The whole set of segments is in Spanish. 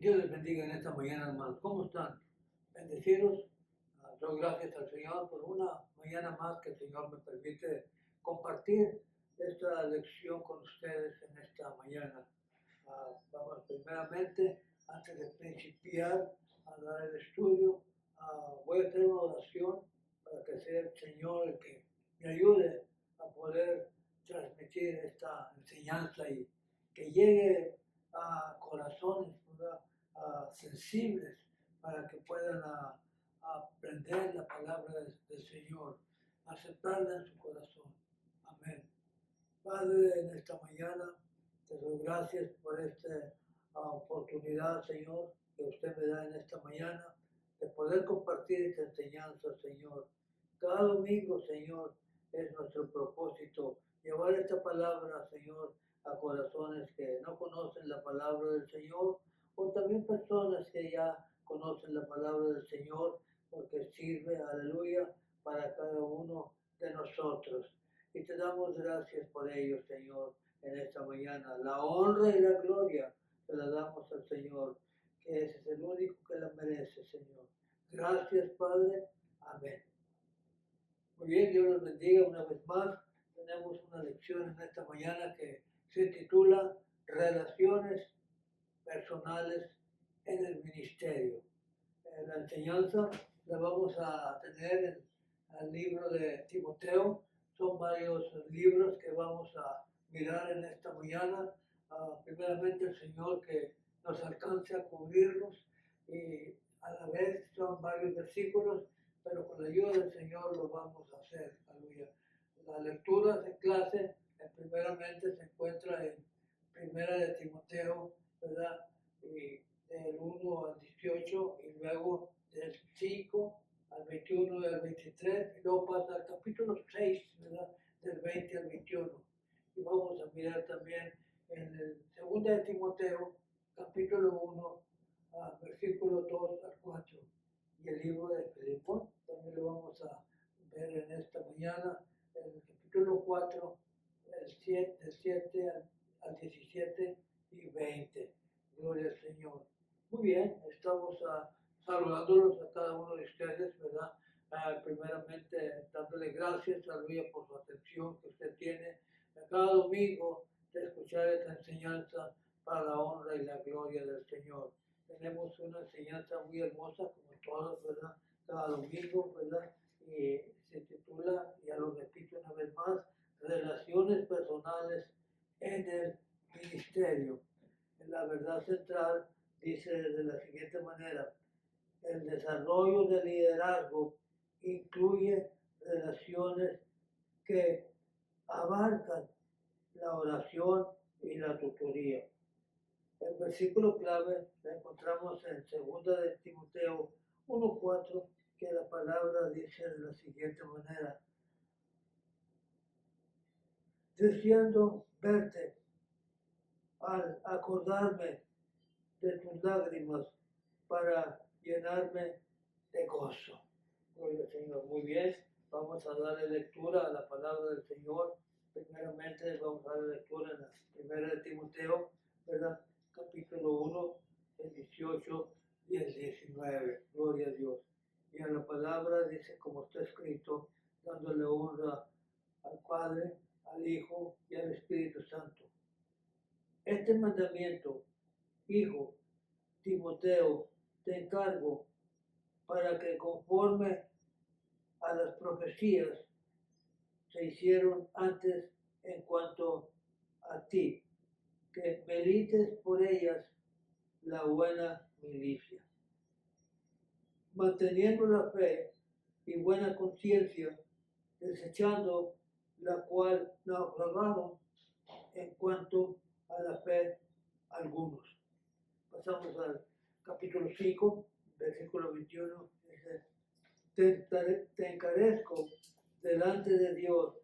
Dios les bendiga en esta mañana, hermanos. ¿Cómo están? Bendecidos. Doy gracias al Señor por una mañana más que el Señor me permite compartir esta lección con ustedes en esta mañana. Vamos primeramente, antes de principiar a dar el estudio, voy a hacer una oración para que sea el Señor el que me ayude a poder transmitir esta enseñanza y que llegue a corazones, ¿verdad? Sensibles para que puedan aprender la palabra del Señor, aceptarla en su corazón. Amén. Padre, en esta mañana te doy gracias por esta oportunidad, Señor, que usted me da en esta mañana de poder compartir esta enseñanza, Señor. Cada domingo, Señor, es nuestro propósito llevar esta palabra, Señor, a corazones que no conocen la palabra del Señor o también personas que ya conocen la palabra del Señor porque sirve, aleluya, para cada uno de nosotros. Y te damos gracias por ello, Señor, en esta mañana. La honra y la gloria te la damos al Señor, que ese es el único que la merece, Señor. Gracias, Padre. Amén. Muy bien, Dios los bendiga una vez más. Tenemos una lección en esta mañana que se titula Relaciones personales en el ministerio. La enseñanza la vamos a tener en el libro de Timoteo. Son varios libros que vamos a mirar en esta mañana. Primeramente el Señor que nos alcance a cubrirlos y a la vez son varios versículos, pero con la ayuda del Señor lo vamos a hacer. Aleluya. La lectura de clase primeramente se encuentra en Primera de Timoteo, ¿verdad? Y del 1 al 18 y luego del 5 al 21 y al 23 y luego pasa al capítulo 6, ¿verdad? Del 20 al 21. Y vamos a mirar también en el 2 de Timoteo, capítulo 1, versículo 2 al 4. Y el libro de Filemón también lo vamos a ver en esta mañana, en el capítulo 4, del 7 al 17 y 20. Gloria al Señor. Muy bien, estamos saludándolos a cada uno de ustedes, ¿verdad? Primeramente dándole gracias, aleluya, por su atención que usted tiene cada domingo de escuchar esta enseñanza para la honra y la gloria del Señor. Tenemos una enseñanza muy hermosa, como todas, ¿verdad? Cada domingo, ¿verdad? Y se titula, ya lo repito una vez más, Relaciones personales en el ministerio. La verdad central dice de la siguiente manera: el desarrollo del liderazgo incluye relaciones que abarcan la oración y la tutoría. El versículo clave lo encontramos en 2 de Timoteo 1:4, que la palabra dice de la siguiente manera: deseando verte al acordarme de tus lágrimas para llenarme de gozo. Gloria al Señor. Muy bien, vamos a darle lectura a la palabra del Señor. Primeramente vamos a darle lectura en la primera de Timoteo, ¿verdad? Capítulo 1, el 18 y el 19. Gloria a Dios. Y a la palabra dice como está escrito, dándole honra al Padre, al Hijo y al Espíritu Santo. Este mandamiento, hijo Timoteo, te encargo para que conforme a las profecías se hicieron antes en cuanto a ti, que medites por ellas la buena milicia, manteniendo la fe y buena conciencia, desechando la cual naufragaron en cuanto a la fe algunos. Pasamos al capítulo 5, versículo 21, dice: te encarezco delante de Dios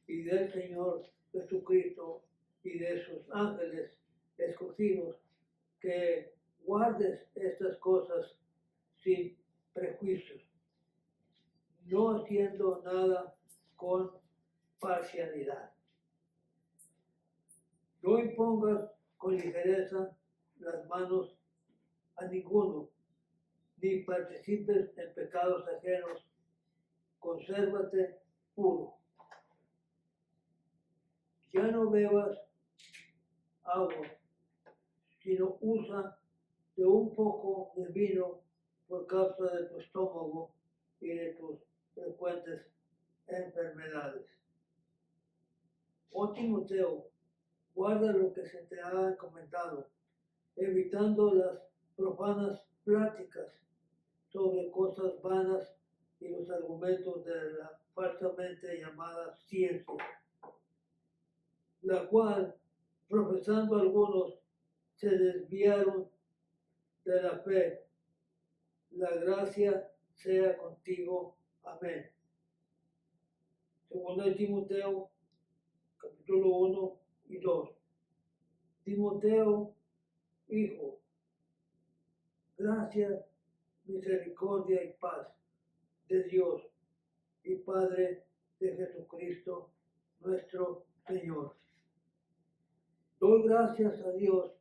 y del Señor Jesucristo y de sus ángeles escogidos, que guardes estas cosas sin prejuicios, no haciendo nada con parcialidad. No impongas con ligereza las manos a ninguno, ni participes en pecados ajenos, consérvate puro. Ya no bebas agua, sino usa de un poco de vino por causa de tu estómago y de tus frecuentes enfermedades. Oh Timoteo, guarda lo que se te ha comentado, evitando las profanas pláticas sobre cosas vanas y los argumentos de la falsamente llamada ciencia, la cual, profesando algunos, se desviaron de la fe. La gracia sea contigo. Amén. Segundo de Timoteo, capítulo 1 y 2. Timoteo, hijo, gracia, misericordia y paz de Dios y Padre de Jesucristo, nuestro Señor. Doy gracias a Dios,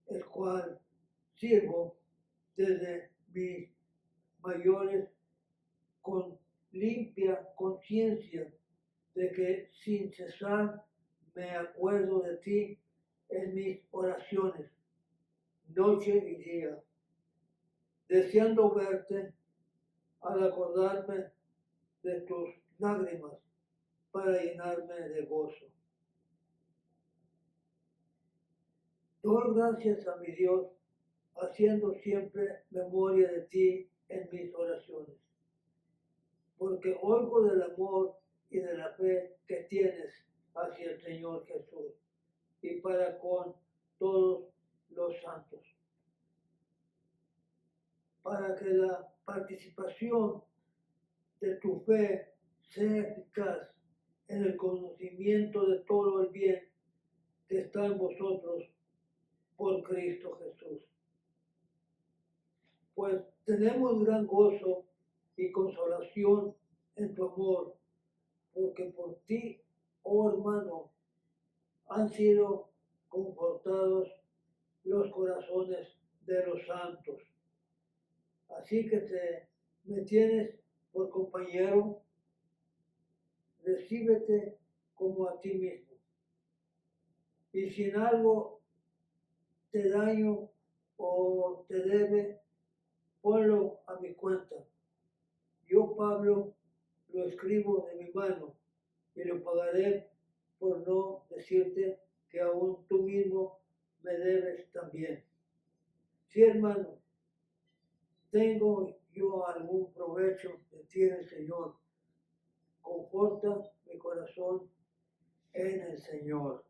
el cual sirvo desde mis mayores con limpia conciencia de que sin cesar me acuerdo de ti en mis oraciones, noche y día, deseando verte al acordarme de tus lágrimas para llenarme de gozo. Doy gracias a mi Dios, haciendo siempre memoria de ti en mis oraciones, porque oigo del amor y de la fe que tienes hacia el Señor Jesús y para con todos los santos, para que la participación de tu fe sea eficaz en el conocimiento de todo el bien que está en vosotros por Cristo Jesús. Pues tenemos gran gozo y consolación en tu amor, porque por ti, oh hermano, han sido confortados los corazones de los santos. Así que me tienes por compañero, recíbete como a ti mismo. Y si en algo te daño o te debe, ponlo a mi cuenta. Yo, Pablo, lo escribo de mi mano y lo pagaré por no decirte que aún tú mismo me debes también. Sí, hermano, tengo yo algún provecho de ti en el Señor. Conforta mi corazón en el Señor.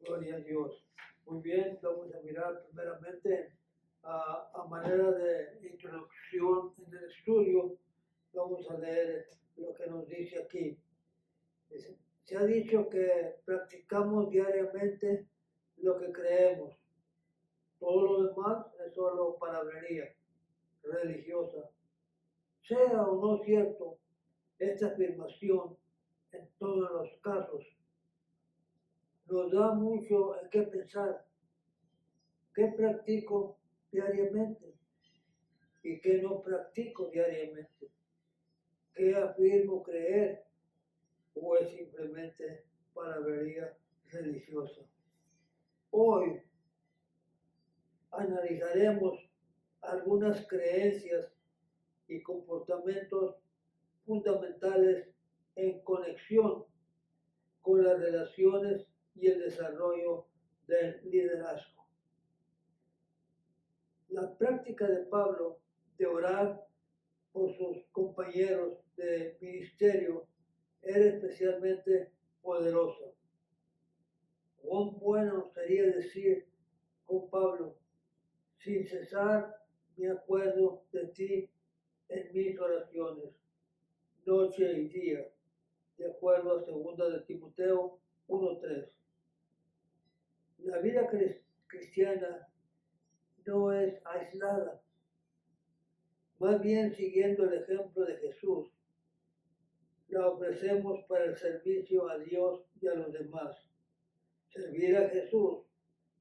Gloria a Dios. Muy bien, vamos a mirar primeramente a manera de introducción en el estudio. Vamos a leer lo que nos dice aquí. Se ha dicho que practicamos diariamente lo que creemos. Todo lo demás es solo palabrería religiosa. Sea o no cierto esta afirmación, en todos los casos, nos da mucho en qué pensar. ¿Qué practico diariamente y qué no practico diariamente? ¿Qué afirmo creer o es simplemente palabrería religiosa? Hoy analizaremos algunas creencias y comportamientos fundamentales en conexión con las relaciones y el desarrollo del liderazgo. La práctica de Pablo de orar por sus compañeros de ministerio era especialmente poderosa. Cuán bueno sería decir con Pablo, sin cesar me acuerdo de ti en mis oraciones, noche y día, de acuerdo a 2 de Timoteo 1:3. La vida cristiana no es aislada, más bien siguiendo el ejemplo de Jesús, la ofrecemos para el servicio a Dios y a los demás. Servir a Jesús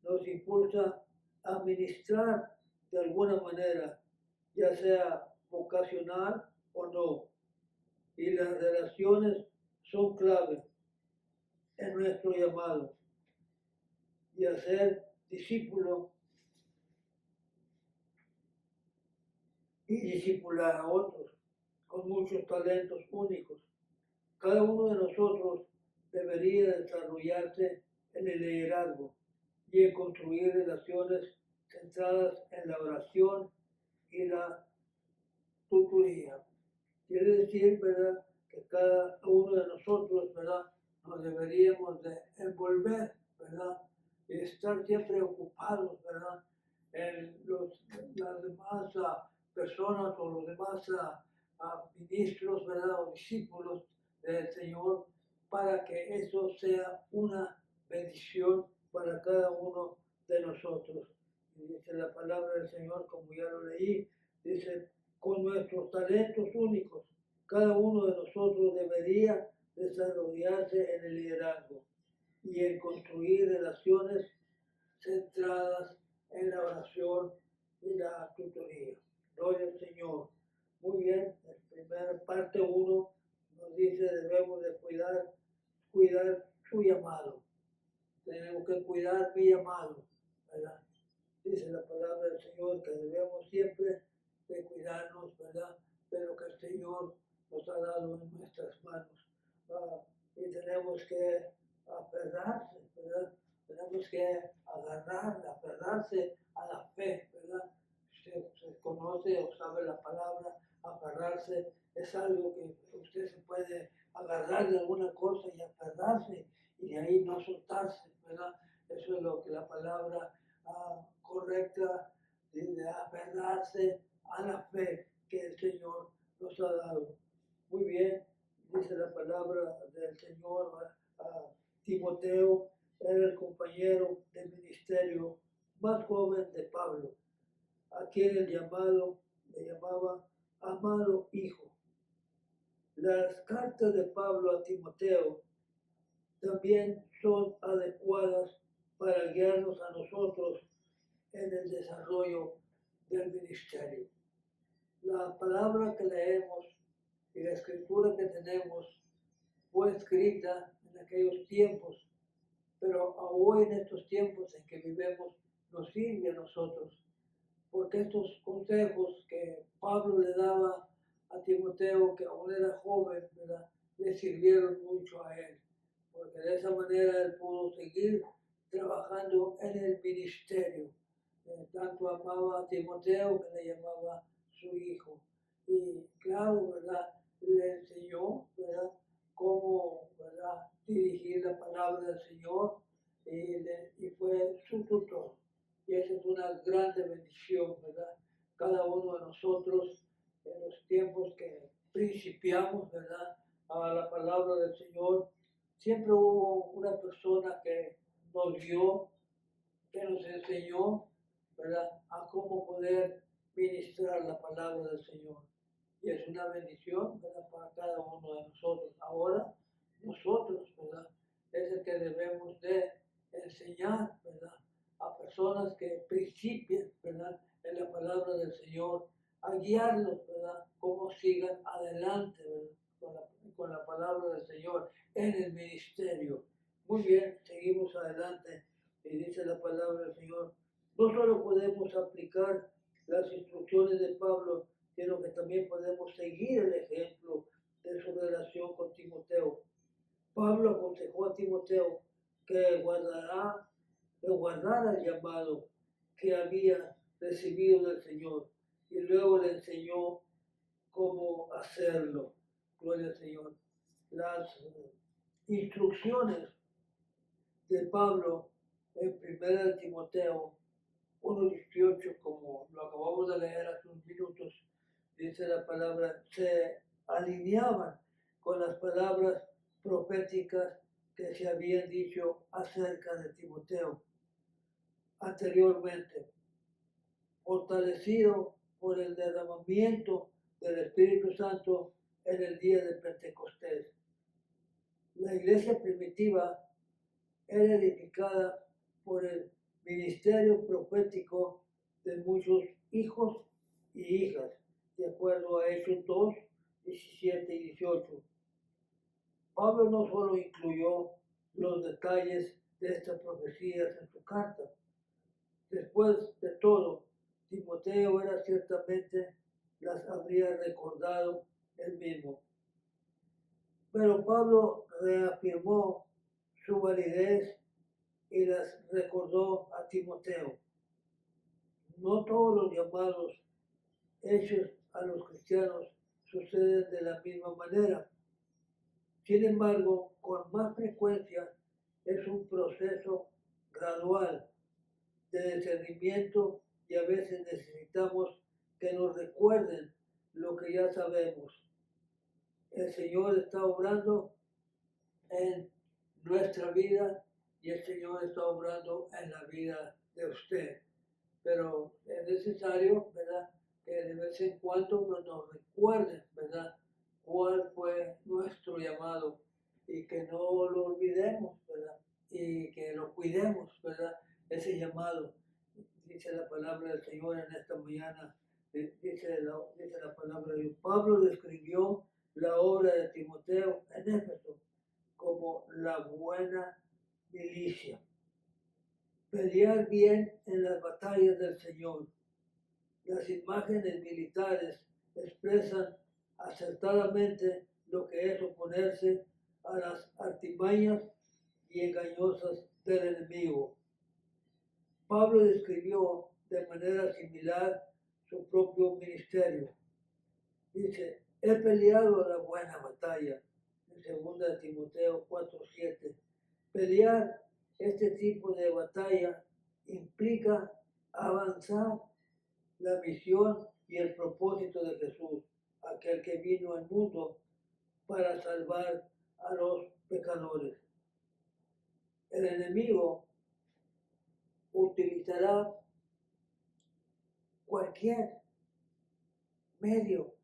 nos impulsa a ministrar de alguna manera, ya sea vocacional o no. Y las relaciones son clave en nuestro llamado y a ser discípulo y discipular a otros con muchos talentos únicos. Cada uno de nosotros debería desarrollarse en el liderazgo y en construir relaciones centradas en la oración y la tutoría. Quiere decir, ¿verdad?, que cada uno de nosotros, ¿verdad?, nos deberíamos de envolver, ¿verdad?, y estar siempre ocupados, ¿verdad?, en las demás personas o los demás ministros, ¿verdad?, o discípulos del Señor, para que eso sea una bendición para cada uno de nosotros. Y dice la palabra del Señor, como ya lo leí, dice, con nuestros talentos únicos, cada uno de nosotros debería desarrollarse en el liderazgo y en construir relaciones centradas en la oración y la tutoría. Gloria al Señor. Muy bien, la primera parte 1 nos dice debemos de cuidar su llamado. Tenemos que cuidar mi llamado, ¿verdad? Dice la palabra del Señor que debemos siempre de cuidarnos, ¿verdad?, de lo que el Señor nos ha dado en nuestras manos. Y tenemos que aferrarse, ¿verdad? Tenemos que aferrarse a la fe, ¿verdad? Se conoce o sabe la palabra, aferrarse es algo que usted se puede agarrar de alguna cosa y aferrarse y de ahí no soltarse, ¿verdad? Eso es lo que la palabra correcta de aferrarse a la fe que el Señor nos ha dado. Muy bien, dice la palabra del Señor a Timoteo, era el compañero de ministerio más joven de Pablo, a quien el llamado le llamaba amado hijo. Las cartas de Pablo a Timoteo también son adecuadas para guiarnos a nosotros en el desarrollo del ministerio. La palabra que leemos y la escritura que tenemos fue escrita en aquellos tiempos, pero hoy en estos tiempos en que vivimos nos sirve a nosotros, porque estos consejos que Pablo le daba a Timoteo, que aún era joven, ¿verdad?, le sirvieron mucho a él, porque de esa manera él pudo seguir trabajando en el ministerio. Tanto amaba a Timoteo que le llamaba su hijo. Y claro, ¿verdad?, le enseñó, ¿verdad?, cómo, ¿verdad?, dirigir la palabra del Señor y fue su tutor. Y esa es una grande bendición, ¿verdad? Cada uno de nosotros en los tiempos que principiamos, ¿verdad?, a la palabra del Señor, siempre hubo una persona que nos guió, que nos enseñó, ¿verdad?, a cómo poder ministrar la palabra del Señor. Y es una bendición, ¿verdad?, para cada uno de nosotros. Ahora, nosotros, ¿verdad?, es el que debemos de enseñar, ¿verdad?, a personas que principien, ¿verdad?, en la palabra del Señor, a guiarlos, ¿verdad?, cómo sigan adelante, ¿verdad?, con la palabra del Señor en el ministerio. Muy bien, seguimos adelante y dice la palabra del Señor. No solo podemos aplicar las instrucciones de Pablo, sino que también podemos seguir el ejemplo de su relación con Timoteo. Pablo aconsejó a Timoteo que guardara el llamado que había recibido del Señor y luego le enseñó cómo hacerlo. Gloria al Señor. Las instrucciones de Pablo en 1 Timoteo 1:18, como lo acabamos de leer hace unos minutos, dice la palabra, se alineaban con las palabras proféticas que se habían dicho acerca de Timoteo anteriormente, fortalecido por el derramamiento del Espíritu Santo en el día de Pentecostés. La iglesia primitiva era edificada por el ministerio profético de muchos hijos y hijas, de acuerdo a Hechos 2, 17 y 18. Pablo no solo incluyó los detalles de estas profecías en su carta. Después de todo, Timoteo era ciertamente las habría recordado él mismo. Pero Pablo reafirmó su validez y las recordó a Timoteo. No todos los llamados hechos a los cristianos suceden de la misma manera. Sin embargo, con más frecuencia es un proceso gradual de discernimiento y a veces necesitamos que nos recuerden lo que ya sabemos. El Señor está obrando en nuestra vida y el Señor está obrando en la vida de usted. Pero es necesario, ¿verdad?, que de vez en cuando nos recuerden, ¿verdad?, cuál fue nuestro llamado y que no lo olvidemos, ¿verdad?, y que lo cuidemos, ¿verdad?, ese llamado. Dice la palabra del Señor en esta mañana, dice la palabra de Dios. Pablo describió la obra de Timoteo en Éfeso como la buena milicia. Pelear bien en las batallas del Señor. Las imágenes militares expresan acertadamente lo que es oponerse a las artimañas y engañosas del enemigo. Pablo describió de manera similar su propio ministerio. Dice, he peleado la buena batalla, en 2 Timoteo 4:7. Pelear este tipo de batalla implica avanzar la misión y el propósito de Jesús, aquel que vino al mundo para salvar a los pecadores. El enemigo utilizará cualquier medio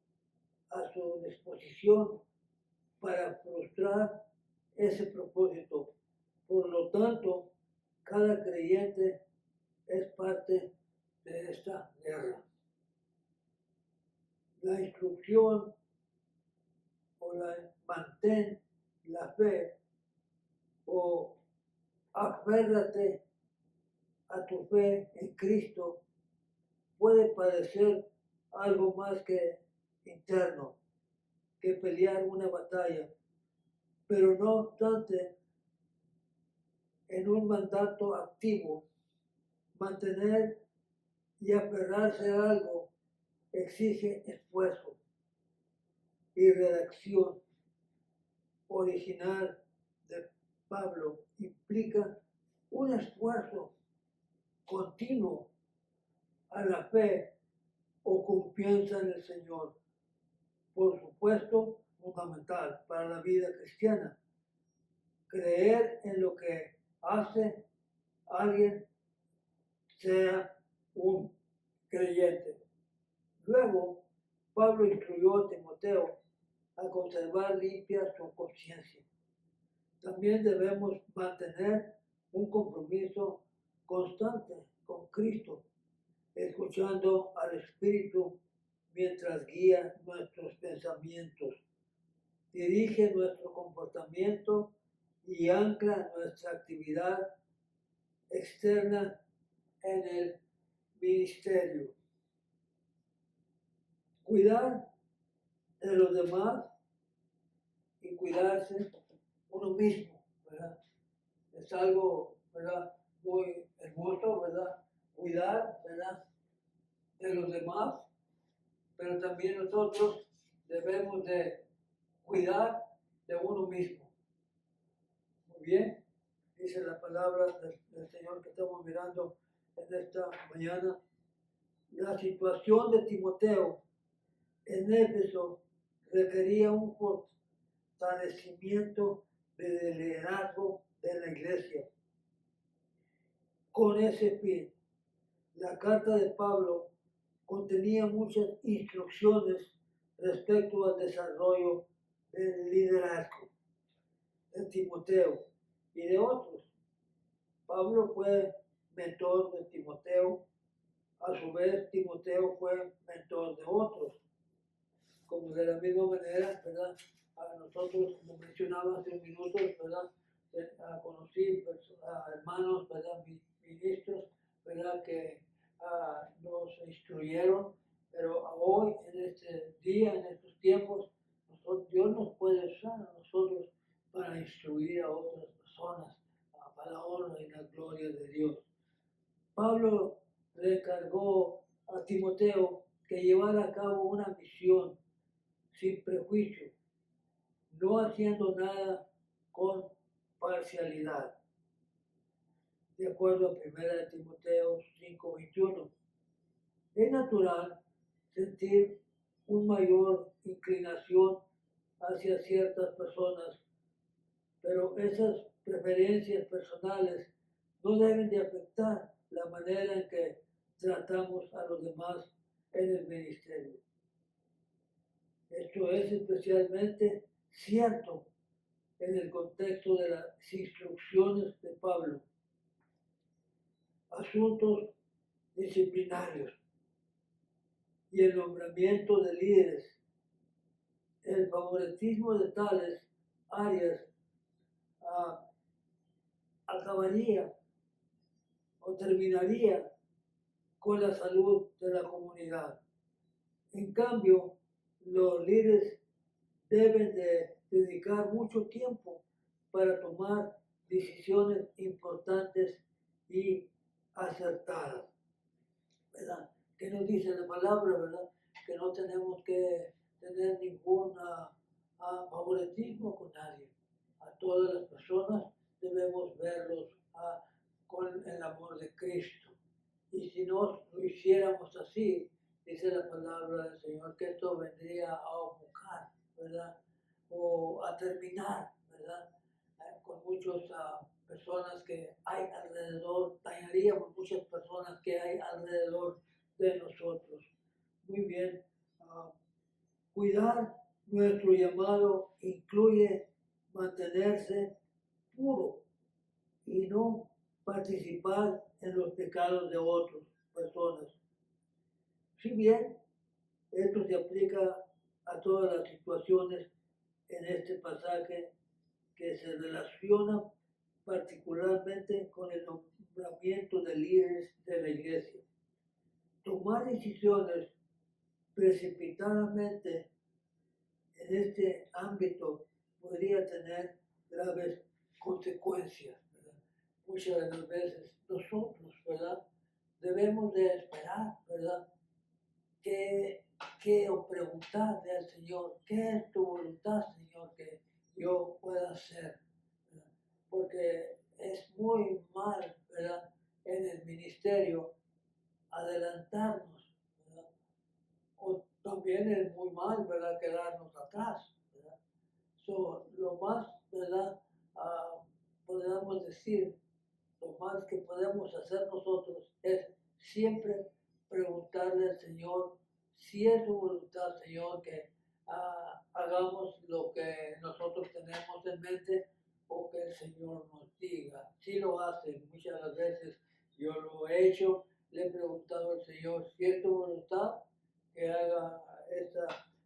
a su disposición para frustrar ese propósito. Por lo tanto, cada creyente es parte de esta guerra. La instrucción o mantén la fe o aférrate a tu fe en Cristo puede parecer algo más que interno, que pelear una batalla, pero no obstante, en un mandato activo, mantener y aferrarse a algo exige esfuerzo y redacción original de Pablo implica un esfuerzo continuo a la fe o confianza en el Señor. Por supuesto, fundamental para la vida cristiana. Creer en lo que hace alguien sea un creyente. Luego, Pablo instruyó a Timoteo a conservar limpia su conciencia. También debemos mantener un compromiso constante con Cristo, escuchando al Espíritu mientras guía nuestros pensamientos, dirige nuestro comportamiento y ancla nuestra actividad externa en el ministerio. Cuidar de los demás y cuidarse uno mismo, ¿verdad? Es algo, ¿verdad?, muy hermoso, ¿verdad? Cuidar, ¿verdad?, de los demás, pero también nosotros debemos de cuidar de uno mismo. Muy bien, dice la palabra del Señor que estamos mirando en esta mañana. La situación de Timoteo en Éfeso requería un fortalecimiento de liderazgo de la iglesia. Con ese fin, la carta de Pablo contenía muchas instrucciones respecto al desarrollo del liderazgo de Timoteo y de otros. Pablo fue mentor de Timoteo A su vez, Timoteo fue mentor de otros, como de la misma manera, ¿verdad? A nosotros, como mencionaba hace un minuto, ¿verdad? Conocí pues, a hermanos, ¿verdad? Ministros, ¿verdad? Que nos instruyeron, pero hoy, en este día, en estos tiempos, Dios nos puede usar a nosotros para instruir a otras personas, para la honra y la gloria de Dios. Pablo le encargó a Timoteo que llevara a cabo una misión sin prejuicio, no haciendo nada con parcialidad. De acuerdo a 1 Timoteo 5:21, es natural sentir una mayor inclinación hacia ciertas personas, pero esas preferencias personales no deben de afectar la manera en que tratamos a los demás en el ministerio. Esto es especialmente cierto en el contexto de las instrucciones de Pablo. Asuntos disciplinarios y el nombramiento de líderes. El favoritismo de tales áreas acabaría o terminaría con la salud de la comunidad. En cambio, los líderes deben de dedicar mucho tiempo para tomar decisiones importantes y acertadas, ¿verdad? ¿Qué nos dice la palabra, verdad? Que no tenemos que tener ningún favoritismo con nadie. A todas las personas debemos verlos con el amor de Cristo. Y si no lo hiciéramos así, dice la palabra del Señor, que esto vendría a ofuscar, ¿verdad? O a terminar, ¿verdad? Con muchas personas que hay alrededor, dañaríamos muchas personas que hay alrededor de nosotros. Muy bien. Cuidar nuestro llamado incluye mantenerse puro y no participar en los pecados de otras personas. Si bien esto se aplica a todas las situaciones en este pasaje que se relaciona particularmente con el nombramiento de líderes de la iglesia. Tomar decisiones precipitadamente en este ámbito podría tener graves consecuencias, ¿verdad? Muchas de las veces nosotros, ¿verdad? Debemos de esperar, ¿verdad? O preguntarle al Señor, ¿qué es tu voluntad, Señor, que yo pueda hacer? ¿Verdad? Porque es muy mal, ¿verdad? En el ministerio adelantarnos, ¿verdad? O también es muy mal, ¿verdad? Quedarnos atrás, ¿verdad? Lo más, ¿verdad? Podríamos decir, lo más que podemos hacer nosotros es siempre preguntarle al Señor si es su voluntad, Señor, que hagamos lo que nosotros tenemos en mente o que el Señor nos diga. Si lo hace, muchas de las veces yo lo he hecho, le he preguntado al Señor si es tu voluntad que haga este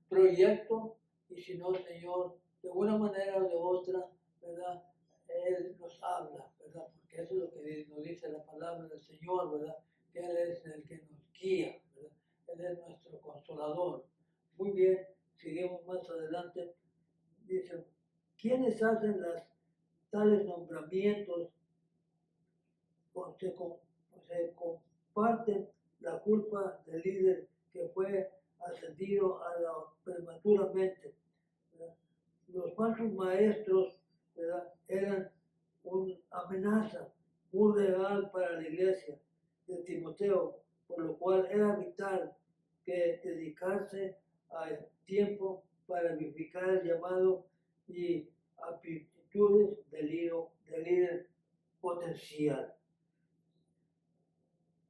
proyecto y si no, Señor, de una manera o de otra, ¿verdad? Él nos habla, ¿verdad? Porque eso es lo que nos dice la palabra del Señor, ¿verdad? Que Él es el que nos guía, ¿verdad? Él es nuestro consolador. Muy bien, seguimos más adelante. Dice, ¿quiénes hacen tales nombramientos o se comparten la culpa del líder que fue ascendido prematuramente? ¿Verdad? Los falsos maestros, ¿verdad? Eran una amenaza muy real para la iglesia de Timoteo, por lo cual era vital que dedicarse al tiempo para vivificar el llamado y aptitudes del líder potencial.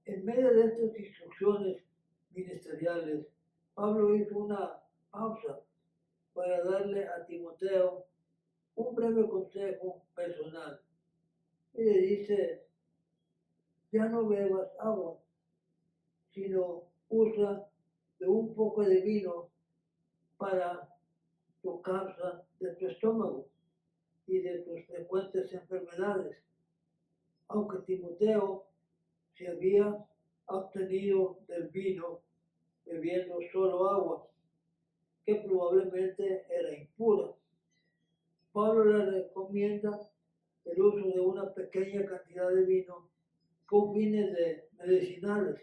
En medio de estas instrucciones ministeriales, Pablo hizo una pausa para darle a Timoteo un breve consejo personal. Y le dice, ya no bebas agua, sino usa de un poco de vino para tu causa de tu estómago y de tus frecuentes enfermedades. Aunque Timoteo se había obtenido del vino bebiendo solo agua, que probablemente era impura, Pablo le recomienda el uso de una pequeña cantidad de vino con fines medicinales,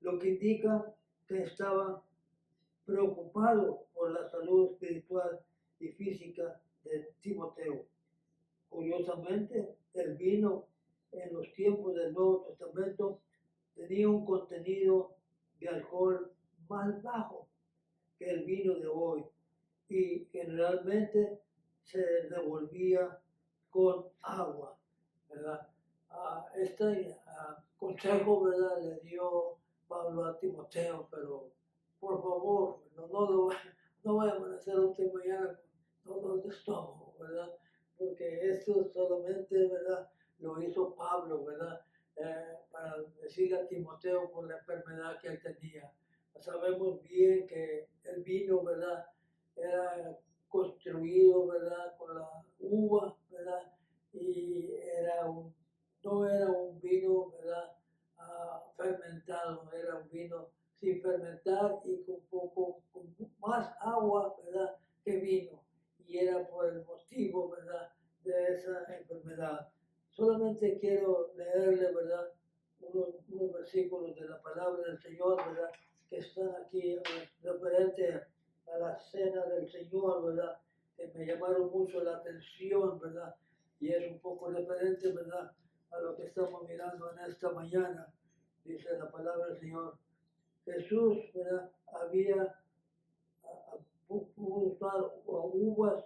lo que indica que estaba preocupado por la salud espiritual y física de Timoteo. Curiosamente, el vino en los tiempos del Nuevo Testamento tenía un contenido de alcohol más bajo que el vino de hoy y generalmente se revolvía con agua, ¿verdad? Este consejo, ¿verdad?, le dio Pablo a Timoteo, pero por favor, no vayan a hacer usted mañana con dolor de estómago, ¿verdad? Porque esto solamente, ¿verdad?, lo hizo Pablo, ¿verdad?, para decirle a Timoteo por la enfermedad que él tenía. Sabemos bien que el vino, ¿verdad?, era construido, ¿verdad?, con la uva, ¿verdad?, y no era un vino, ¿verdad?, fermentado, era un vino sin fermentar y con más agua, ¿verdad?, que vino. Y era por el motivo, ¿verdad?, de esa enfermedad. Solamente quiero leerle, ¿verdad?, unos versículos de la palabra del Señor, ¿verdad?, que están aquí referente a la cena del Señor, ¿verdad?, que me llamaron mucho la atención, ¿verdad?, y es un poco referente, ¿verdad?, a lo que estamos mirando en esta mañana. Dice la palabra del Señor. Jesús, ¿verdad?, había usado uvas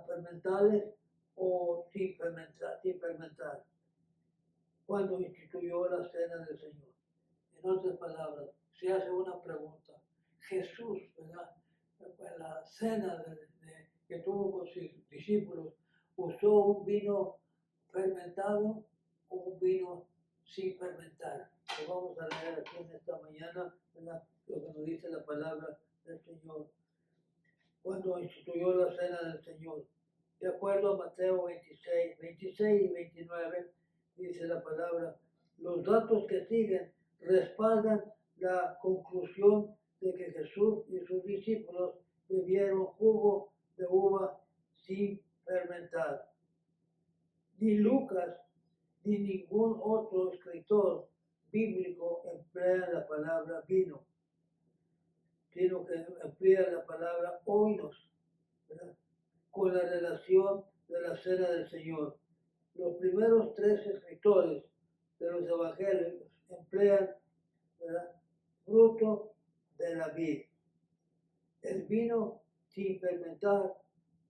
fermentales o sin fermentar, cuando instituyó la cena del Señor. En otras palabras, se hace una pregunta. Jesús, ¿verdad?, en la cena que tuvo con sus discípulos, ¿usó un vino fermentado o un vino sin fermentar? Lo vamos a leer aquí en esta mañana, ¿verdad?, lo que nos dice la palabra del Señor. Cuando instituyó la cena del Señor, de acuerdo a Mateo 26 y 29, dice la palabra, los datos que siguen respaldan la conclusión de que Jesús y sus discípulos bebieron jugo de uva sin fermentar. Ni Lucas ni ningún otro escritor bíblico emplea la palabra vino, sino que emplea la palabra oinos, ¿verdad?, con la relación de la cena del Señor. Los primeros tres escritores de los evangelios emplean, ¿verdad?, fruto de la vid. El vino sin fermentar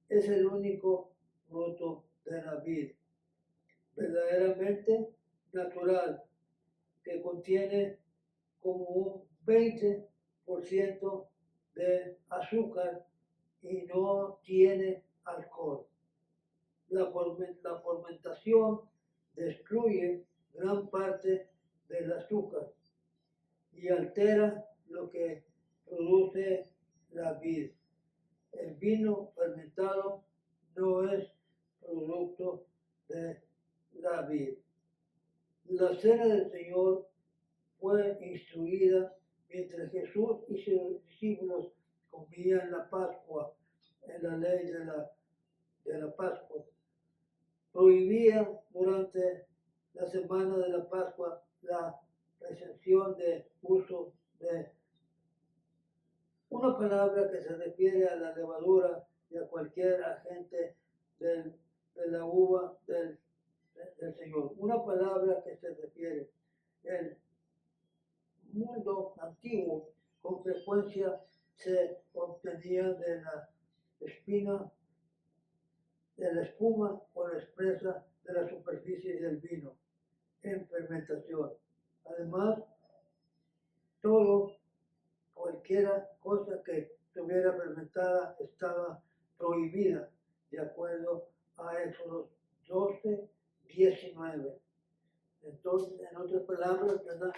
es el único fruto de la vid, verdaderamente natural, que contiene como un 20% de azúcar y no tiene alcohol. La fermentación destruye gran parte del azúcar y altera lo que produce la vid. El vino fermentado no es producto de la vid. La cena del Señor fue instruida mientras Jesús y sus discípulos comían la Pascua, en la ley de la Pascua. Prohibía durante la semana de la Pascua la recepción de uso de una palabra que se refiere a la levadura y a cualquier agente de la uva del Señor. Una palabra que se refiere. El mundo antiguo con frecuencia se obtenía de la espina, de la espuma o la expresa de la superficie del vino en fermentación. Además, cualquier cosa que estuviera fermentada estaba prohibida, de acuerdo a Éxodo 12, 19. Entonces, en otras palabras, ¿verdad?,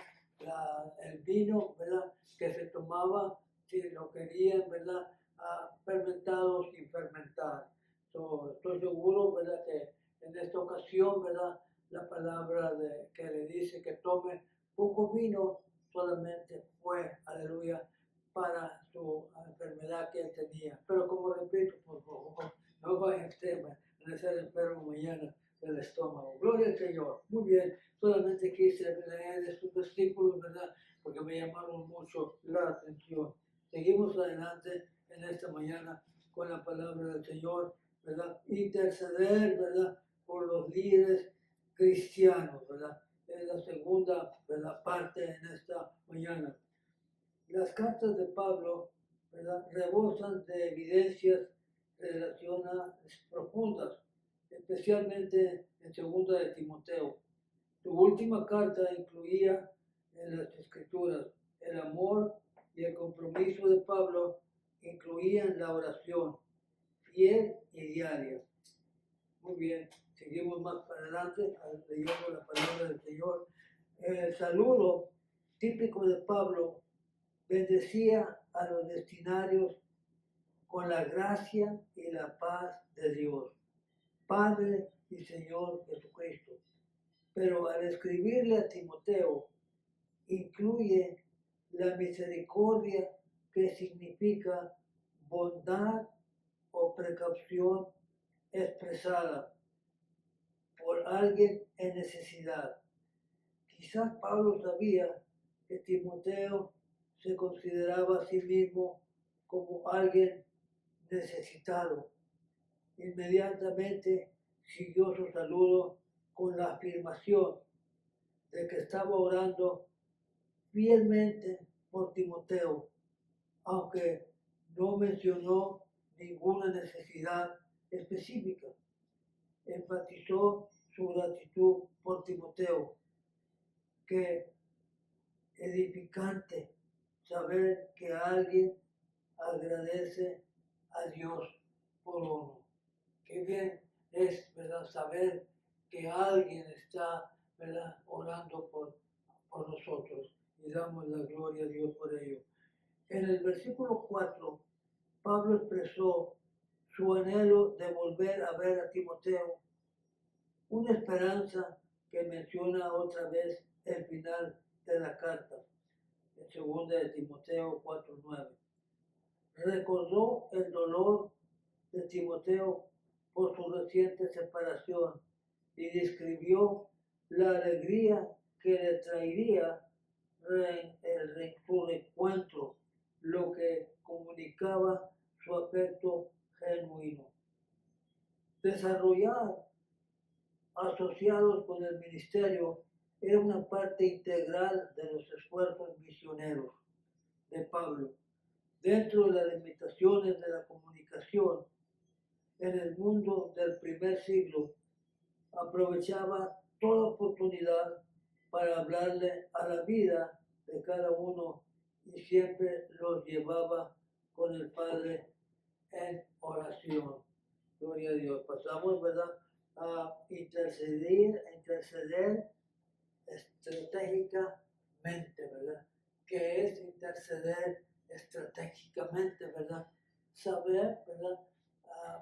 el vino, ¿verdad? Que se tomaba, si lo querían, ¿verdad? Fermentado sin fermentar. Estoy seguro, ¿verdad? Que en esta ocasión, ¿verdad? La palabra que le dice que tome poco vino solamente fue, aleluya, para su enfermedad que él tenía. Pero como repito, por favor, no vaya a ser enfermo mañana del estómago. Gloria al Señor. Muy bien, solamente quise leer estos versículos, ¿verdad? Porque me llamaron mucho la atención. Seguimos adelante en esta mañana con la palabra del Señor, ¿verdad? Interceder, ¿verdad? Por los líderes cristianos, ¿verdad? Es la segunda, ¿verdad? Parte en esta mañana. Las cartas de Pablo, ¿verdad? Rebosan de evidencias relacionadas profundas, especialmente en segunda de Timoteo. Su última carta incluía en las escrituras el amor y el compromiso de Pablo incluían la oración fiel y diaria. Muy bien, seguimos más para adelante leyendo la palabra del Señor. El saludo típico de Pablo bendecía a los destinarios con la gracia y la paz de Dios, Padre y Señor Jesucristo. Pero al escribirle a Timoteo, incluye la misericordia, que significa bondad o precaución expresada por alguien en necesidad. Quizás Pablo sabía que Timoteo se consideraba a sí mismo como alguien necesitado. Inmediatamente siguió su saludo con la afirmación de que estaba orando fielmente por Timoteo, aunque no mencionó ninguna necesidad específica. Enfatizó su gratitud por Timoteo, que edificante saber que alguien agradece a Dios por uno. Qué bien es, ¿verdad? Saber que alguien está, ¿verdad? Orando por nosotros y damos la gloria a Dios por ello. En el versículo 4, Pablo expresó su anhelo de volver a ver a Timoteo, una esperanza que menciona otra vez el final de la carta, en 2 de Timoteo 4:9. Recordó el dolor de Timoteo por su reciente separación y describió la alegría que le traería su reencuentro, lo que comunicaba su afecto genuino. Desarrollar asociados con el ministerio era una parte integral de los esfuerzos misioneros de Pablo. Dentro de las limitaciones de la comunicación en el mundo del primer siglo, aprovechaba toda oportunidad para hablarle a la vida de cada uno y siempre los llevaba con el Padre en oración. Gloria a Dios. Pasamos, ¿verdad?, a interceder estratégicamente, ¿verdad? ¿Qué es interceder estratégicamente, ¿verdad? Saber, ¿verdad?,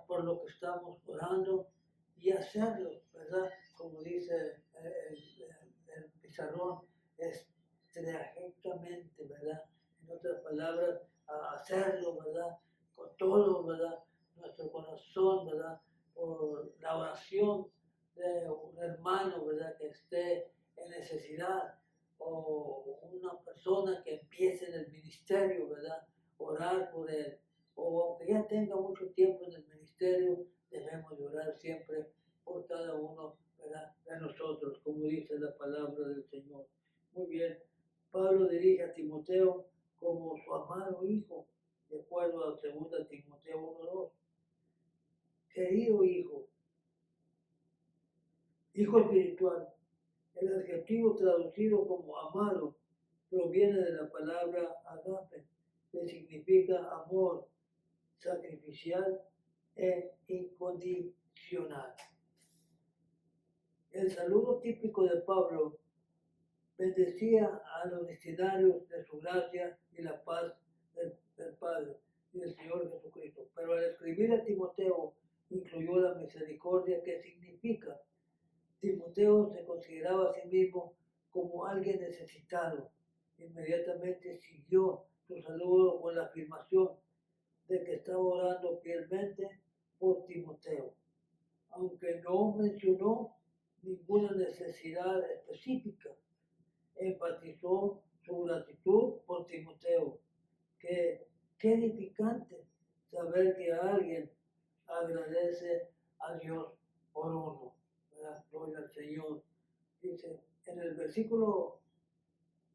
por lo que estamos orando y hacerlo, ¿verdad? Como dice el pizarrón, estratégicamente, ¿verdad? En otras palabras, hacerlo, ¿verdad? Con todo, ¿verdad? Nuestro corazón, ¿verdad? Por la oración de un hermano, ¿verdad? Que esté en necesidad, o una persona que empiece en el ministerio, ¿verdad? Orar por él, o aunque ya tenga mucho tiempo en el ministerio, debemos de orar siempre por cada uno, ¿verdad?, de nosotros, como dice la palabra del Señor. Muy bien, Pablo dirige a Timoteo como su amado hijo, de acuerdo a 2 Timoteo 1:2. Querido hijo espiritual. El adjetivo traducido como amado proviene de la palabra agape, que significa amor sacrificial e incondicional. El saludo típico de Pablo Bendecía a los destinarios de su gracia y la paz del Padre y del Señor Jesucristo. Pero al escribir a Timoteo, incluyó la misericordia, que significa: Timoteo se consideraba a sí mismo como alguien necesitado. Inmediatamente siguió su saludo con la afirmación de que estaba orando fielmente por Timoteo, aunque no mencionó ninguna necesidad específica. Enfatizó su gratitud por Timoteo. Qué edificante saber que alguien agradece a Dios por uno. ¿Verdad? Gloria al Señor. Dice, en el versículo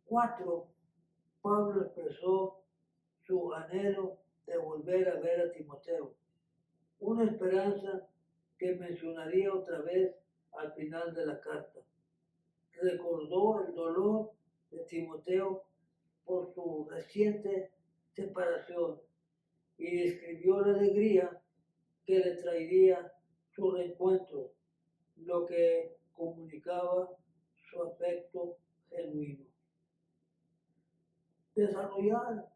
4, Pablo expresó su anhelo de volver a ver a Timoteo, una esperanza que mencionaría otra vez al final de la carta. Recordó el dolor de Timoteo por su reciente separación y describió la alegría que le traería su reencuentro, lo que comunicaba su afecto genuino. Desarrollar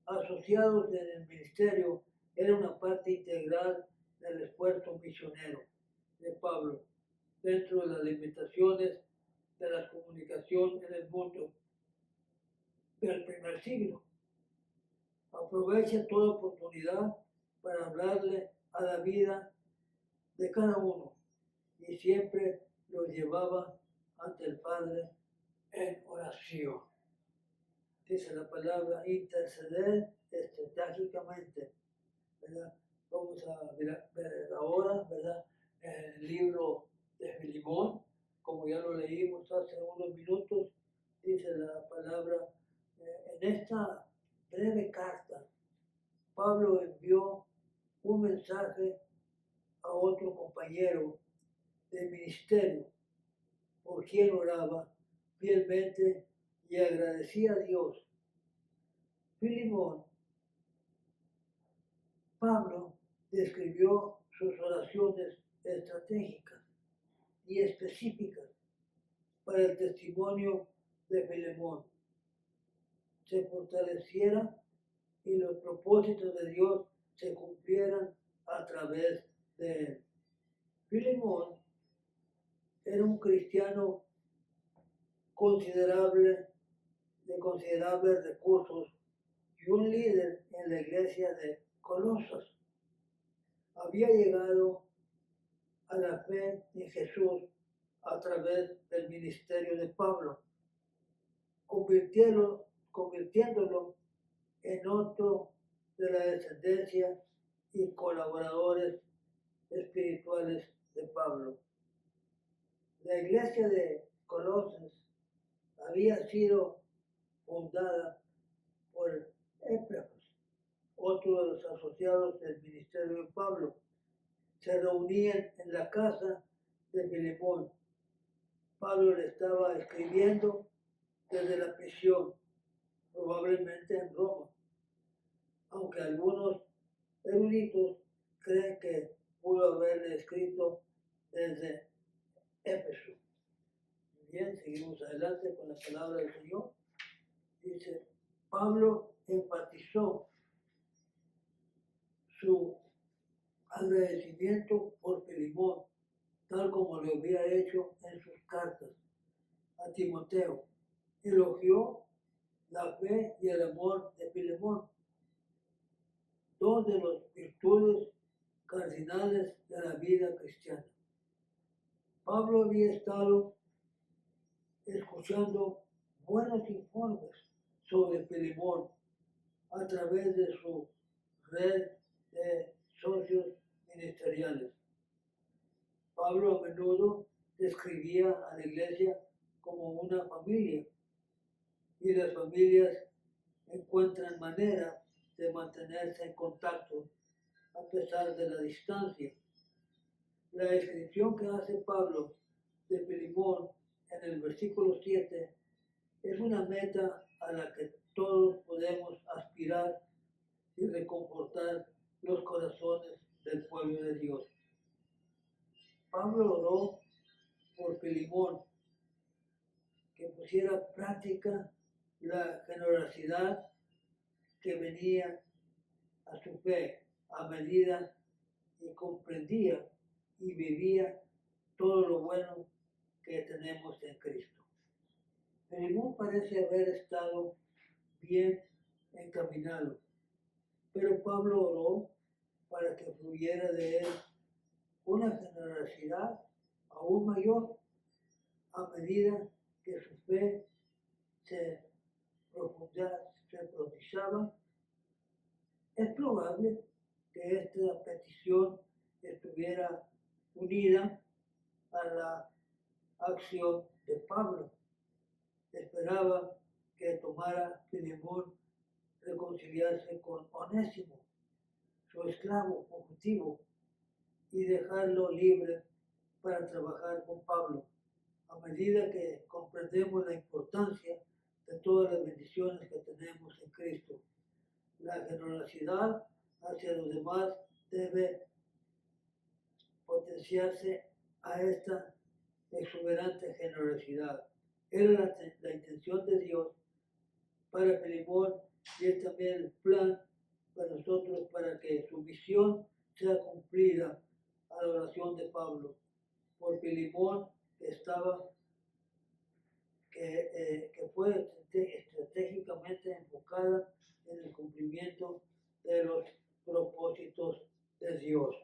asociados en el ministerio era una parte integral del esfuerzo misionero de Pablo, dentro de las limitaciones de la comunicación en el mundo del primer siglo. Aprovecha toda oportunidad para hablarle a la vida de cada uno y siempre lo llevaba ante el Padre en oración. Dice la palabra interceder estratégicamente, ¿verdad? Vamos a ver ahora, ¿verdad? El libro de Filemón, como ya lo leímos hace unos minutos, dice la palabra, en esta breve carta, Pablo envió un mensaje a otro compañero de ministerio, por quien oraba fielmente y agradecía a Dios. Filemón, Pablo describió sus oraciones estratégicas y específicas para el testimonio de Filemón se fortaleciera y los propósitos de Dios se cumplieran a través de él. Filemón era un cristiano de considerables recursos y un líder en la iglesia de Colosas. Había llegado a la fe en Jesús a través del ministerio de Pablo, convirtiéndolo en otro de la descendencia y colaboradores espirituales de Pablo. La iglesia de Colosas había sido fundada por Epafras, otro de los asociados del ministerio de Pablo. Se reunían en la casa de Filemón. Pablo le estaba escribiendo desde la prisión, probablemente en Roma, aunque algunos eruditos creen que pudo haberle escrito desde Éfeso. Bien, seguimos adelante con la palabra del Señor. Dice, Pablo enfatizó su agradecimiento por Filemón, tal como lo había hecho en sus cartas a Timoteo. Elogió la fe y el amor de Filemón, dos de las virtudes cardinales de la vida cristiana. Pablo había estado escuchando buenos informes sobre Filemón a través de su red de socios ministeriales. Pablo a menudo describía a la iglesia como una familia y las familias encuentran manera de mantenerse en contacto a pesar de la distancia. La descripción que hace Pablo de Filemón en el versículo 7 es una meta a la que todos podemos aspirar y reconfortar los corazones del pueblo de Dios. Pablo oró por Filemón, que pusiera práctica la generosidad que venía a su fe a medida que comprendía y vivía todo lo bueno que tenemos en Cristo. Filemón parece haber estado bien encaminado, pero Pablo oró para que fluyera de él una generosidad aún mayor a medida que su fe se profundizaba. Es probable que esta petición estuviera unida a la acción de Pablo. Esperaba que tomara Filemón reconciliarse con Onésimo, su esclavo fugitivo, y dejarlo libre para trabajar con Pablo. A medida que comprendemos la importancia de todas las bendiciones que tenemos en Cristo, la generosidad hacia los demás debe potenciarse a esta exuberante generosidad. Era la intención de Dios para Filemón y es también el plan para nosotros para que su misión sea cumplida a la oración de Pablo. Por Filemón que fue estratégicamente enfocada en el cumplimiento de los propósitos de Dios.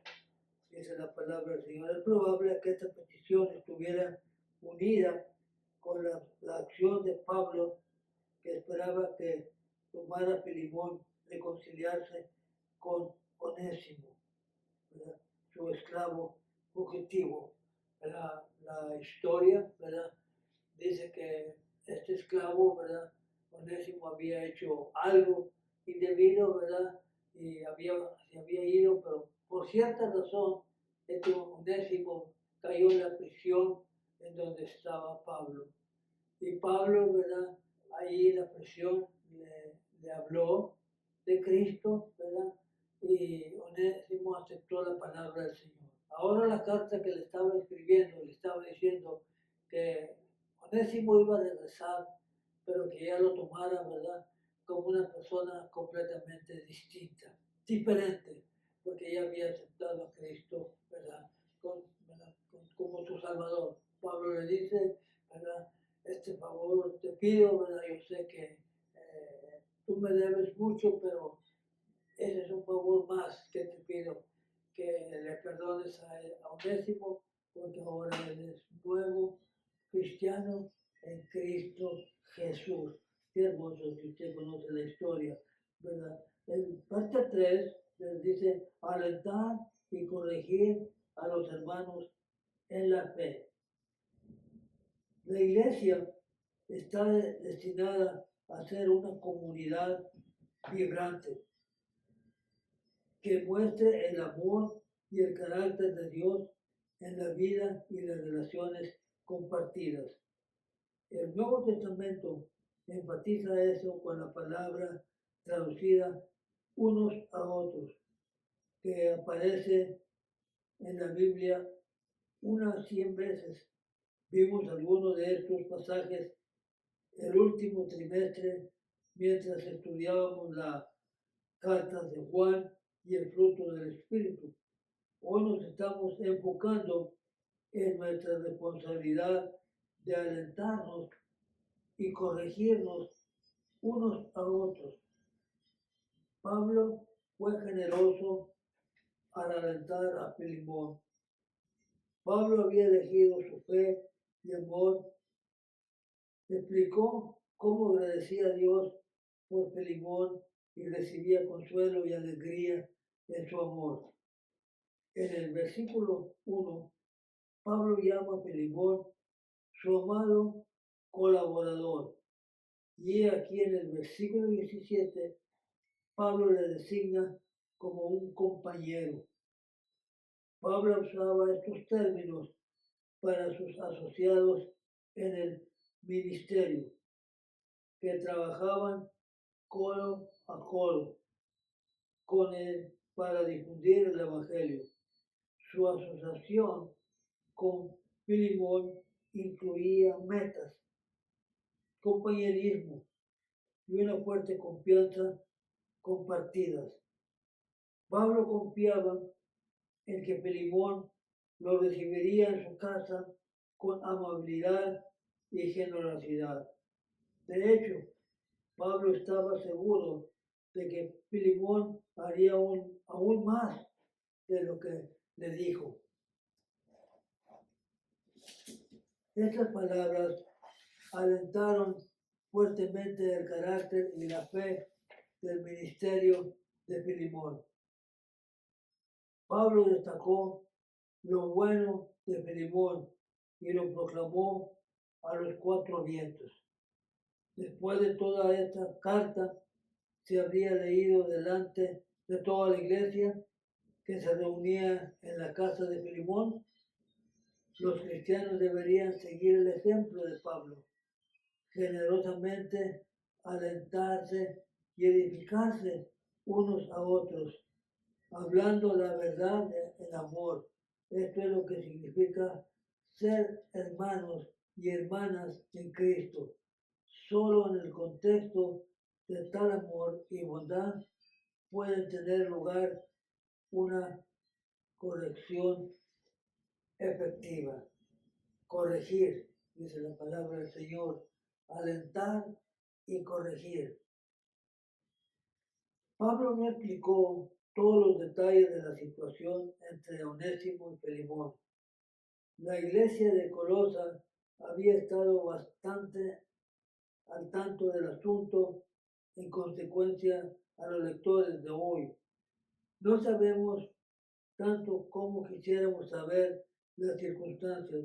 Dice la palabra del Señor. Es probable que esta petición estuviera unida con la acción de Pablo, que esperaba que tomara Filemón reconciliarse con Onésimo, ¿verdad?, su esclavo fugitivo. La historia, ¿verdad?, dice que este esclavo, ¿verdad?, Onésimo había hecho algo indebido, ¿verdad?, y se había ido, pero por cierta razón, este Onésimo cayó en la prisión en donde estaba Pablo. Y Pablo, ¿verdad?, ahí en la prisión le habló de Cristo, ¿verdad?, y Onésimo aceptó la palabra del Señor. Ahora la carta que le estaba escribiendo, le estaba diciendo que Onésimo iba a regresar, pero que ya lo tomara, ¿verdad?, como una persona completamente distinta, diferente, porque ya había aceptado a Cristo, ¿verdad?, como su Salvador. Pablo le dice, ¿verdad?, este favor te pido, ¿verdad?, yo sé que tú me debes mucho, pero ese es un favor más que te pido, que le perdones a Onésimo, porque ahora él es nuevo cristiano en Cristo Jesús. Qué hermoso si usted conoce la historia, ¿verdad? En parte 3 les dice alentar y corregir a los hermanos en la fe. La iglesia está destinada a ser una comunidad vibrante que muestre el amor y el carácter de Dios en la vida y las relaciones compartidas. El Nuevo Testamento enfatiza eso con la palabra traducida unos a otros, que aparece en la Biblia unas 100 veces. Vimos algunos de estos pasajes el último trimestre mientras estudiábamos la carta de Juan y el fruto del Espíritu. Hoy nos estamos enfocando en nuestra responsabilidad de alentarnos y corregirnos unos a otros. Pablo fue generoso al alentar a Filemón. Pablo había elegido su fe y amor. Explicó cómo agradecía a Dios por Filemón y recibía consuelo y alegría en su amor. En el versículo 1, Pablo llama a Filemón su amado colaborador. Y aquí en el versículo 17, Pablo le designa como un compañero. Pablo usaba estos términos para sus asociados en el ministerio, que trabajaban codo a codo con él para difundir el Evangelio. Su asociación con Filemón incluía metas compañerismo y una fuerte confianza compartidas. Pablo confiaba en que Filemón lo recibiría en su casa con amabilidad y generosidad. De hecho, Pablo estaba seguro de que Filemón haría aún más de lo que le dijo. Estas palabras alentaron fuertemente el carácter y la fe del ministerio de Filemón. Pablo destacó lo bueno de Filemón y lo proclamó a los cuatro vientos. Después de toda esta carta, se habría leído delante de toda la iglesia que se reunía en la casa de Filemón. Los cristianos deberían seguir el ejemplo de Pablo, generosamente alentarse y edificarse unos a otros, hablando la verdad en amor. Esto es lo que significa ser hermanos y hermanas en Cristo. Solo en el contexto de tal amor y bondad puede tener lugar una corrección efectiva. Corregir, dice la palabra del Señor, alentar y corregir. Pablo no explicó todos los detalles de la situación entre Onésimo y Filemón. La iglesia de Colosa había estado bastante al tanto del asunto, en consecuencia a los lectores de hoy. No sabemos tanto como quisiéramos saber las circunstancias.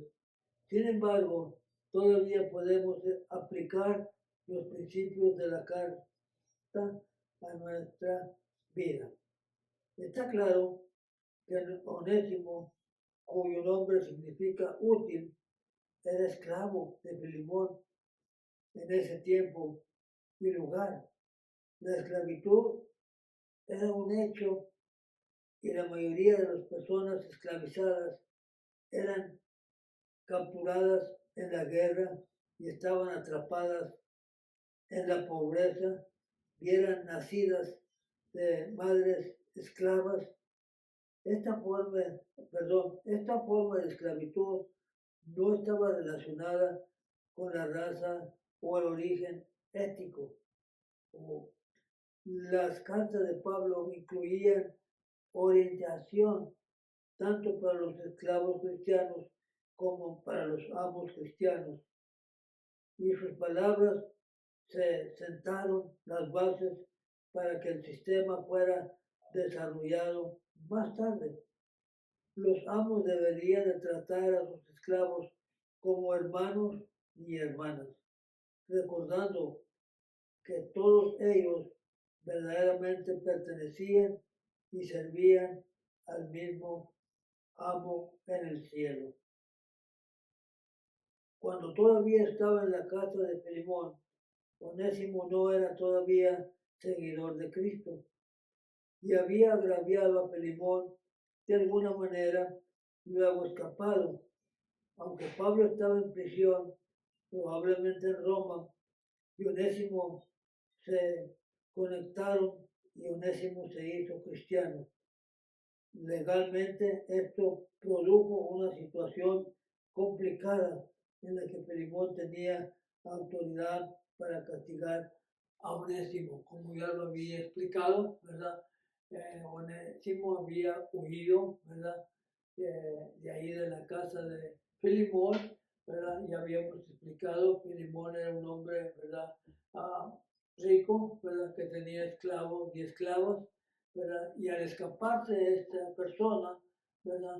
Sin embargo, todavía podemos aplicar los principios de la carta a nuestra vida. Está claro que Onésimo, cuyo nombre significa útil, era esclavo de Filemón en ese tiempo y lugar. La esclavitud era un hecho y la mayoría de las personas esclavizadas eran capturadas en la guerra y estaban atrapadas en la pobreza y eran nacidas de madres esclavas. Esta forma de esclavitud no estaba relacionada con la raza o el origen étnico. Las cartas de Pablo incluían orientación tanto para los esclavos cristianos como para los amos cristianos. Y sus palabras se sentaron las bases para que el sistema fuera desarrollado más tarde. Los amos deberían de tratar a sus esclavos como hermanos y hermanas, recordando que todos ellos verdaderamente pertenecían y servían al mismo amo en el cielo. Cuando todavía estaba en la casa de Filemón, Onésimo no era todavía seguidor de Cristo y había agraviado a Filemón de alguna manera, luego escapado. Aunque Pablo estaba en prisión, probablemente en Roma, y Onésimo se conectaron y Onésimo se hizo cristiano. Legalmente esto produjo una situación complicada en la que Filemón tenía autoridad para castigar a Onésimo, como ya lo había explicado, ¿verdad? Onésimo había huido, ¿verdad? De ahí de la casa de Filemón, ¿verdad? Ya habíamos explicado, Filemón era un hombre, ¿verdad? Rico, ¿verdad? Que tenía esclavos y esclavas, ¿verdad? Y al escaparse de esta persona, ¿verdad?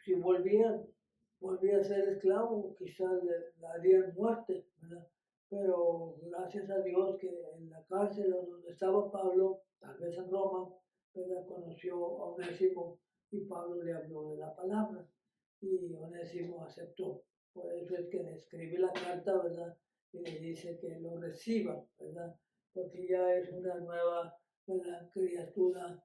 Si volvía a ser esclavo, quizás le darían muerte, ¿verdad? Pero gracias a Dios que en la cárcel donde estaba Pablo, tal vez en Roma, ¿verdad? Conoció a Onésimo y Pablo le habló de la palabra y Onésimo aceptó. Por eso es que le escribe la carta, ¿verdad? Y le dice que lo reciba, ¿verdad? Porque ya es una nueva, ¿verdad? Criatura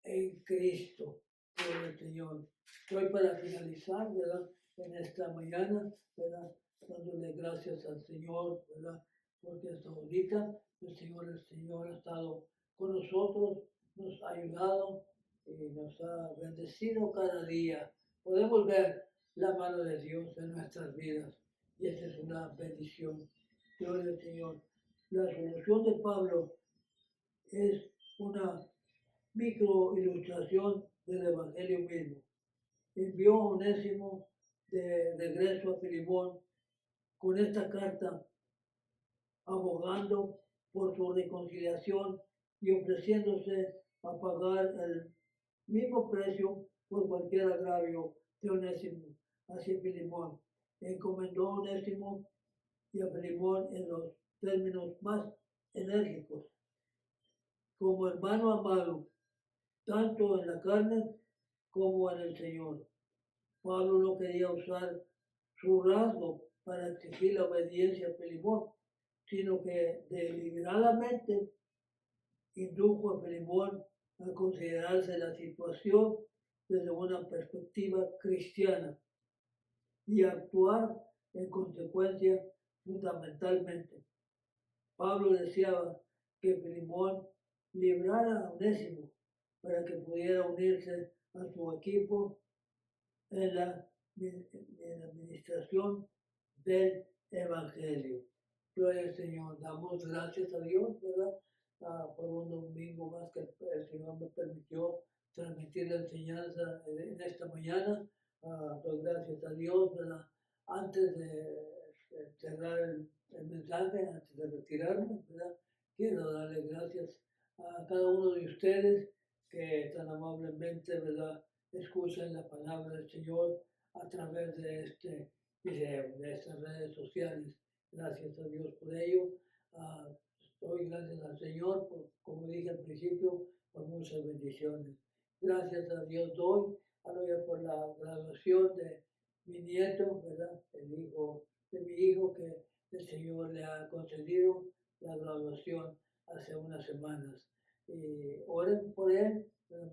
en Cristo, por el Señor. Hoy para finalizar, ¿verdad? En esta mañana, ¿verdad? dándole gracias al Señor, ¿verdad? Porque hasta ahorita el Señor ha estado con nosotros, nos ha ayudado y nos ha bendecido cada día. Podemos ver la mano de Dios en nuestras vidas y esa es una bendición. Gloria al Señor. La solución de Pablo es una micro ilustración del Evangelio mismo. Envió a Onésimo de regreso a Filimón con esta carta, abogando por su reconciliación y ofreciéndose a pagar el mismo precio por cualquier agravio de Onésimo hacia Filimón. Encomendó a Onésimo y a Filimón en los términos más enérgicos, como hermano amado, tanto en la carne como en el Señor. Pablo no quería usar su rasgo para exigir la obediencia a Filimón, sino que deliberadamente indujo a Filimón a considerarse la situación desde una perspectiva cristiana y actuar en consecuencia fundamentalmente. Pablo deseaba que Filimón librara a Onésimo para que pudiera unirse a su equipo en la administración del Evangelio. Gloria al Señor. Damos gracias a Dios, ¿verdad? Por un domingo más que el Señor me permitió transmitir la enseñanza en esta mañana. Doy gracias a Dios, ¿verdad? Antes de cerrar el mensaje, antes de retirarme, ¿verdad? Quiero darle gracias a cada uno de ustedes que tan amablemente, ¿verdad? Escuchan la palabra del Señor a través de este video, de estas redes sociales. Gracias a Dios por ello. Doy gracias al Señor, como dije al principio, por muchas bendiciones. Gracias a Dios doy, por la graduación de mi nieto, ¿verdad? El hijo de mi hijo que el Señor le ha concedido la graduación hace unas semanas. Oren por él,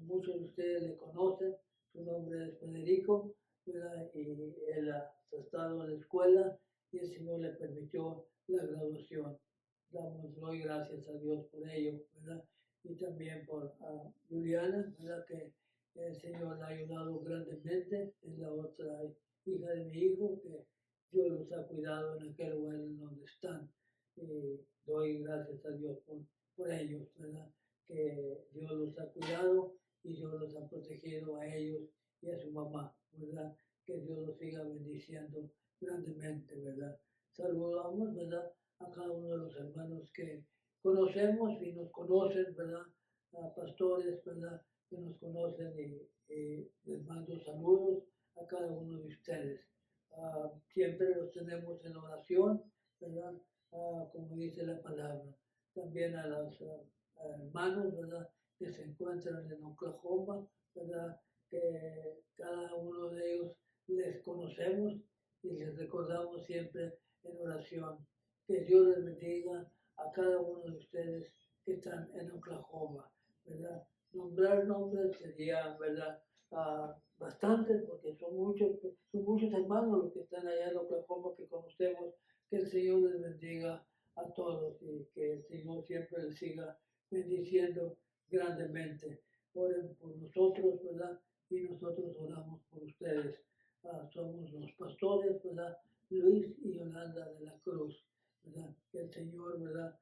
muchos de ustedes le conocen, su nombre es Federico, ¿verdad? Y él ha estado en la escuela y el Señor le permitió la graduación. Doy gracias a Dios por ello, ¿verdad? Y también por Juliana, ¿verdad? Que el Señor la ha ayudado grandemente, es la otra hija de mi hijo, que Dios los ha cuidado en aquel lugar en donde están. Doy gracias a Dios por ellos, ¿verdad? Que Dios los ha cuidado y Dios los ha protegido a ellos y a su mamá, ¿verdad? Que Dios los siga bendiciendo grandemente, ¿verdad? Saludamos, ¿verdad? A cada uno de los hermanos que conocemos y nos conocen, ¿verdad? A pastores, ¿verdad? Que nos conocen y les mando saludos a cada uno de ustedes. Siempre los tenemos en oración, ¿verdad? Como dice la palabra. También a los hermanos, ¿verdad? Que se encuentran en Oklahoma, ¿verdad? Que cada uno de ellos les conocemos y les recordamos siempre en oración. Que Dios les bendiga a cada uno de ustedes que están en Oklahoma, ¿verdad? Nombrar nombres sería, ¿verdad? Bastantes, porque son muchos hermanos los que están allá en Oklahoma que conocemos. Que el Señor les bendiga a todos y que el Señor siempre les siga bendiciendo grandemente. Oren por nosotros, ¿verdad? Y nosotros oramos por ustedes. Somos los pastores, ¿verdad? Luis y Yolanda de la Cruz, ¿verdad? Que el Señor, ¿verdad?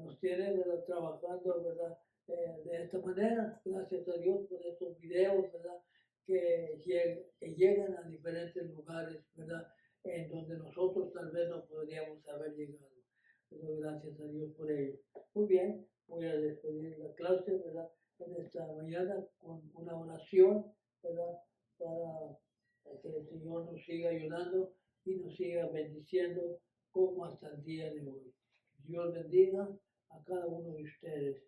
Nos tiene, ¿verdad? Trabajando, ¿verdad? De esta manera, gracias a Dios por estos videos, ¿verdad? Que llegan a diferentes lugares, ¿verdad? En donde nosotros tal vez no podríamos haber llegado. Pero gracias a Dios por ello. Muy bien, voy a despedir la clase, ¿verdad? En esta mañana con una oración, ¿verdad? Para que el Señor nos siga ayudando y nos siga bendiciendo como hasta el día de hoy. Dios bendiga a cada uno de ustedes,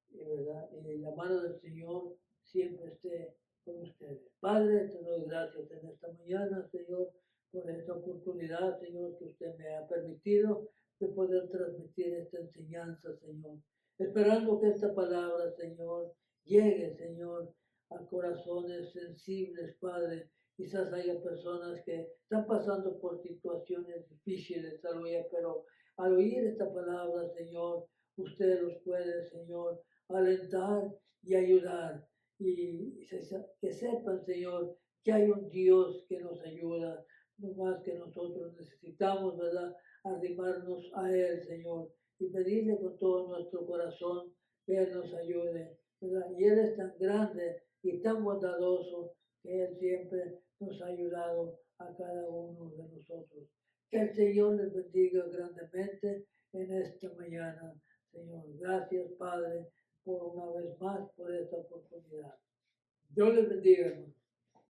¿verdad? Y la mano del Señor siempre esté con ustedes. Padre, te doy gracias en esta mañana, Señor, por esta oportunidad, Señor, que usted me ha permitido de poder transmitir esta enseñanza, Señor. Esperando que esta palabra, Señor, llegue, Señor, a corazones sensibles, Padre, Quizás haya personas que están pasando por situaciones difíciles, aleluya, pero al oír esta palabra, Señor, usted los puede, Señor, alentar y ayudar. Y que sepan, Señor, que hay un Dios que nos ayuda, no más que nosotros necesitamos, ¿verdad?, arrimarnos a Él, Señor, y pedirle con todo nuestro corazón que Él nos ayude, ¿verdad? Y Él es tan grande y tan bondadoso que Él siempre nos ha ayudado a cada uno de nosotros. Que el Señor les bendiga grandemente en esta mañana, Señor. Gracias, Padre, por una vez más por esta oportunidad. Dios les bendiga, hermano.